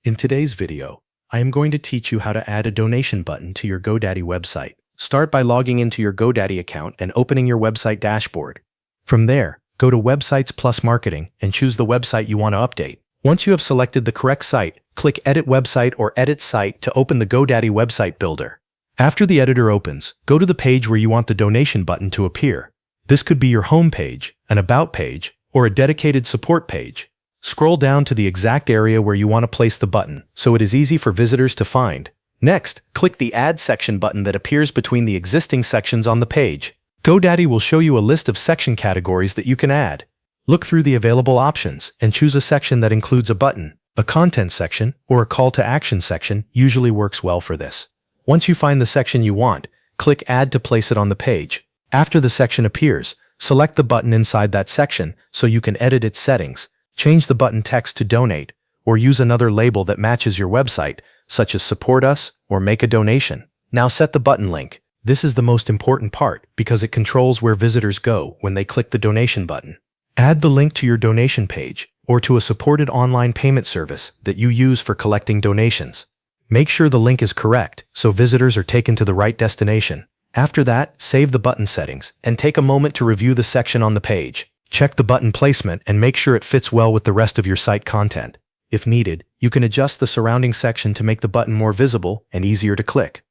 In today's video, I am going to teach you how to add a donation button to your GoDaddy website. Start by logging into your GoDaddy account and opening your website dashboard. From there, go to Websites plus Marketing and choose the website you want to update. Once you have selected the correct site, click Edit Website or Edit Site to open the GoDaddy Website Builder. After the editor opens, go to the page where you want the donation button to appear. This could be your home page, an About page, or a dedicated support page. Scroll down to the exact area where you want to place the button, so it is easy for visitors to find. Next, click the Add Section button that appears between the existing sections on the page. GoDaddy will show you a list of section categories that you can add. Look through the available options and choose a section that includes a button. A content section or a call to action section usually works well for this. Once you find the section you want, click Add to place it on the page. After the section appears, select the button inside that section so you can edit its settings. Change the button text to Donate, or use another label that matches your website, such as Support Us or Make a Donation. Now set the button link. This is the most important part because it controls where visitors go when they click the donation button. Add the link to your donation page or to a supported online payment service that you use for collecting donations. Make sure the link is correct so visitors are taken to the right destination. After that, save the button settings and take a moment to review the section on the page. Check the button placement and make sure it fits well with the rest of your site content. If needed, you can adjust the surrounding section to make the button more visible and easier to click.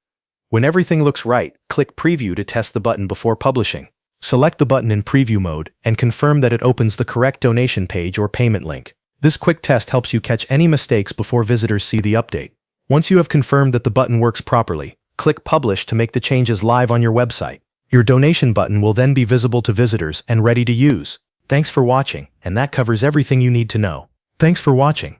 When everything looks right, click Preview to test the button before publishing. Select the button in preview mode and confirm that it opens the correct donation page or payment link. This quick test helps you catch any mistakes before visitors see the update. Once you have confirmed that the button works properly, click Publish to make the changes live on your website. Your donation button will then be visible to visitors and ready to use. Thanks for watching, and that covers everything you need to know. Thanks for watching.